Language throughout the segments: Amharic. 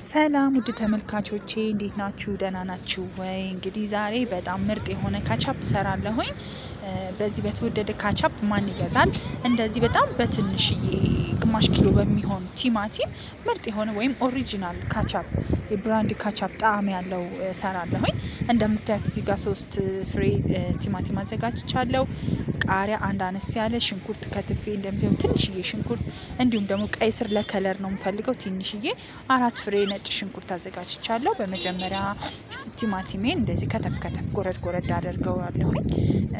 ሰላም ውድ ተመልካቾቼ እንዴት ናችሁ? ደህና ናችሁ ወይ? እንግዲህ ዛሬ በጣም ምርጥ የሆነ ካቻፕ እሰራለሁኝ። በዚህ በተወደደ ካቻፕ ማን ይገዛል? እንደዚህ በጣም በትንሽዬ ግማሽ ኪሎ በሚሆን ቲማቲም ምርጥ የሆነ ወይም ኦሪጂናል ካቻፕ የብራንድ ካቻፕ ጣዕም ያለው እሰራለሁኝ። እንደምታዩት እዚህ ጋር 3 ፍሬ ቲማቲም አዘጋጅቻለሁ። ቃሪያ አንድ አነስ ያለ ሽንኩርት ከትፌ እንደምታዩት ትንሽዬ ሽንኩርት እንዲሁም ደግሞ ቀይ ስር ለከለር ነው የምፈልገው ትንሽዬ 4 ፍሬ ነጭ ሽንኩርት አዘጋጅቻለሁ። በመጀመሪያ ቲማቲሜን እንደዚህ ከተፍ ከተፍ ጎረድ ጎረድ አደርገዋለሁኝ።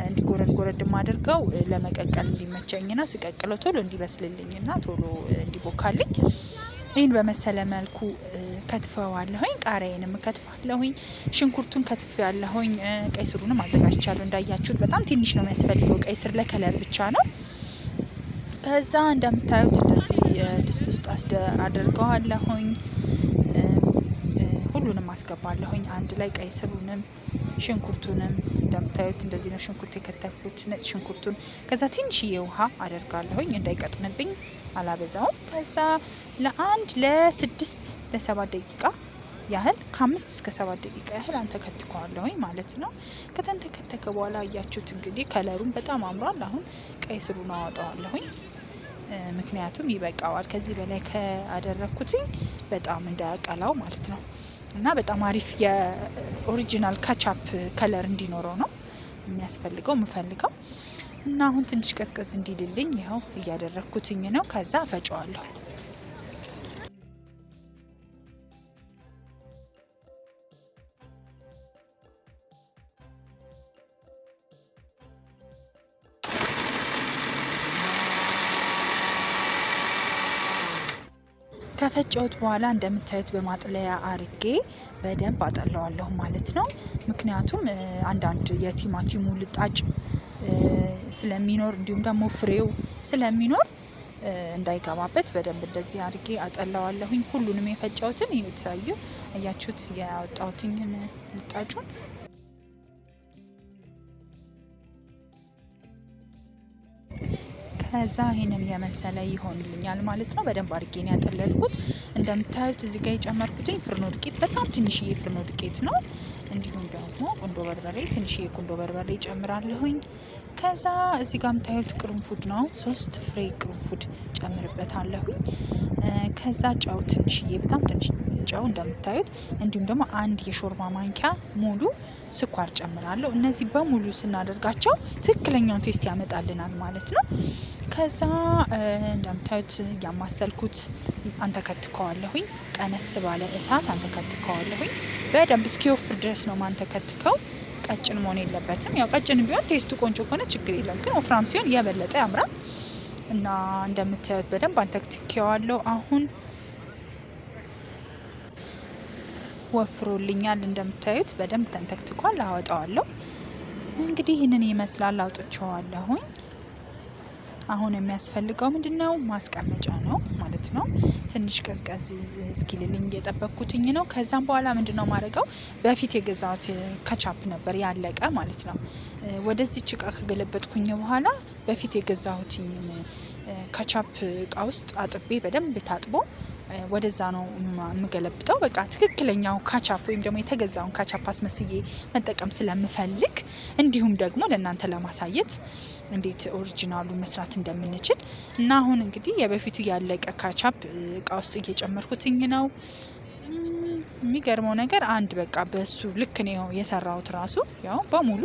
እንዲ ጎረድ ጎረድ ማደርገው ለመቀቀል እንዲመቸኝና ስቀቅለው ቶሎ እንዲበስልልኝና ቶሎ እንዲቦካልኝ ይህን በመሰለ መልኩ ከትፈዋለሁኝ። ቃሪያዬንም ከትፋለሁኝ። ሽንኩርቱን ከትፍ ያለሁኝ። ቀይ ስሩንም አዘጋጅቻለሁ። እንዳያችሁት በጣም ትንሽ ነው የሚያስፈልገው፣ ቀይ ስር ለከለር ብቻ ነው። ከዛ እንደምታዩት እንደዚህ ድስት ውስጥ አድርገዋለሁኝ። ሁሉንም አስገባለሁኝ አንድ ላይ ቀይ ስሩንም ሽንኩርቱንም እንደምታዩት እንደዚህ ነው ሽንኩርት የከተፍኩት ነጭ ሽንኩርቱን። ከዛ ትንሽዬ ውሃ አደርጋለሁኝ እንዳይቀጥንብኝ አላበዛውም። ከዛ ለ6 ለ7 ደቂቃ ያህል ከ5 እስከ 7 ደቂቃ ያህል አንተከትከዋለሁኝ ማለት ነው። ከተንተከተከ በኋላ አያችሁት እንግዲህ ከለሩን በጣም አምሯል። አሁን ቀይ ስሩን አወጣዋለሁኝ ምክንያቱም ይበቃዋል። ከዚህ በላይ ካደረኩትኝ በጣም እንዳያቀላው ማለት ነው። እና በጣም አሪፍ የኦሪጂናል ካቻፕ ከለር እንዲኖረው ነው የሚያስፈልገው የምፈልገው። እና አሁን ትንሽ ቀዝቀዝ እንዲልልኝ ይኸው እያደረኩትኝ ነው። ከዛ ፈጨዋለሁ። ከፈጨሁት በኋላ እንደምታዩት በማጥለያ አርጌ በደንብ አጠለዋለሁ ማለት ነው። ምክንያቱም አንዳንድ የቲማቲሙ ልጣጭ ስለሚኖር እንዲሁም ደግሞ ፍሬው ስለሚኖር እንዳይገባበት በደንብ እንደዚህ አርጌ አጠለዋለሁኝ። ሁሉንም የፈጨሁትን ይታዩ አያችሁት ያወጣሁትኝ ልጣጩን። ከዛ ይሄንን የመሰለ ይሆንልኛል ማለት ነው። በደንብ አድርጌ ነው ያጠለልኩት። እንደምታዩት እዚህ ጋር የጨመርኩትኝ ፍርኖ ዱቄት በጣም ትንሽዬ ፍርኖ ዱቄት ነው። እንዲሁም ደግሞ ቁንዶ በርበሬ ትንሽዬ ቁንዶ በርበሬ ጨምራለሁኝ። ከዛ እዚህ ጋር የምታዩት ቅርንፉድ ነው። 3 ፍሬ ቅርንፉድ ጨምርበታለሁኝ። ከዛ ጨው ትንሽዬ በጣም ትንሽ ጨው እንደምታዩት፣ እንዲሁም ደግሞ 1 የሾርባ ማንኪያ ሙሉ ስኳር ጨምራለሁ። እነዚህ በሙሉ ስናደርጋቸው ትክክለኛውን ቴስት ያመጣልናል ማለት ነው። ከዛ እንደምታዩት እያማሰልኩት አንተከትከዋለሁኝ። ቀነስ ባለ እሳት አንተከትከዋለሁኝ። በደንብ እስኪወፍር ድረስ ነው ማንተከትከው። ቀጭን መሆን የለበትም። ያው ቀጭን ቢሆን ቴስቱ ቆንጆ ከሆነ ችግር የለም፣ ግን ወፍራም ሲሆን የበለጠ ያምራል። እና እንደምታዩት በደንብ አንተክትኬዋለሁ። አሁን ወፍሮልኛል። እንደምታዩት በደንብ ተንተክትኳል። አወጣዋለሁ። እንግዲህ ይህንን ይመስላል። አውጥቼዋለሁኝ። አሁን የሚያስፈልገው ምንድነው? ማስቀመጫ ነው ማለት ነው። ትንሽ ቀዝቀዝ እስኪልልኝ እየጠበቅኩትኝ ነው። ከዛም በኋላ ምንድነው ማድረገው? በፊት የገዛሁት ካቻፕ ነበር ያለቀ ማለት ነው። ወደዚህ እቃ ከገለበጥኩኝ በኋላ በፊት የገዛሁትኝ ካቻፕ እቃ ውስጥ አጥቤ በደንብ ታጥቦ ወደዛ ነው የምገለብጠው። በቃ ትክክለኛው ካቻፕ ወይም ደግሞ የተገዛውን ካቻፕ አስመስዬ መጠቀም ስለምፈልግ፣ እንዲሁም ደግሞ ለእናንተ ለማሳየት እንዴት ኦሪጂናሉ መስራት እንደምንችል እና አሁን እንግዲህ የበፊቱ ያለቀ ካቻፕ እቃ ውስጥ እየጨመርኩትኝ ነው። የሚገርመው ነገር አንድ በቃ በሱ ልክ ነው የሰራሁት። ራሱ ያው በሙሉ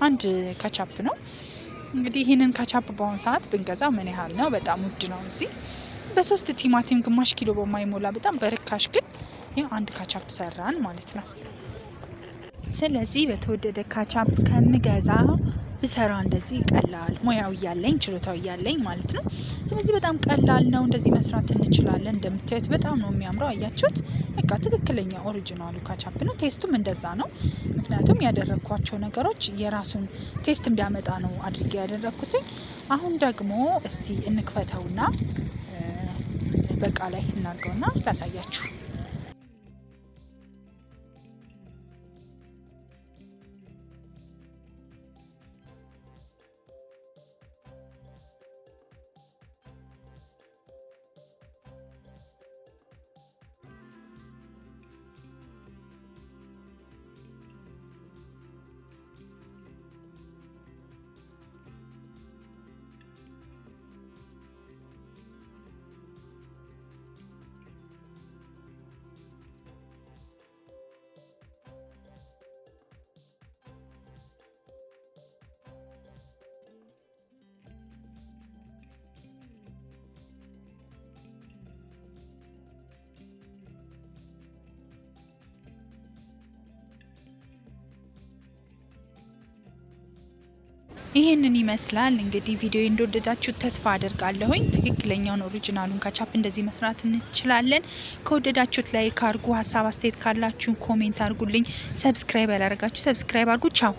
አንድ ካቻፕ ነው። እንግዲህ ይህንን ካቻፕ በአሁን ሰዓት ብንገዛ ምን ያህል ነው? በጣም ውድ ነው። እዚህ በ3 ቲማቲም ግማሽ ኪሎ በማይሞላ በጣም በርካሽ ግን ይሄ አንድ ካቻፕ ሰራን ማለት ነው። ስለዚህ በተወደደ ካቻፕ ከምገዛ ብሰራ እንደዚህ ቀላል ሙያው እያለኝ ችሎታው እያለኝ ማለት ነው። ስለዚህ በጣም ቀላል ነው። እንደዚህ መስራት እንችላለን። እንደምታዩት በጣም ነው የሚያምረው። አያችሁት? በቃ ትክክለኛ ኦሪጂናሉ ካቻፕ ነው። ቴስቱም እንደዛ ነው። ምክንያቱም ያደረኳቸው ነገሮች የራሱን ቴስት እንዲያመጣ ነው አድርጌ ያደረኩትኝ። አሁን ደግሞ እስቲ እንክፈተውና በቃ ላይ እናርገውና ላሳያችሁ። ይሄንን ይመስላል እንግዲህ ቪዲዮ እንደወደዳችሁ ተስፋ አደርጋለሁኝ። ትክክለኛውን ኦሪጂናሉን ካቻፕ እንደዚህ መስራት እንችላለን። ከወደዳችሁት ላይክ አድርጉ። ሀሳብ አስተያየት ካላችሁ ኮሜንት አድርጉልኝ። ሰብስክራይብ ያላደረጋችሁ ሰብስክራይብ አድርጉ። ቻው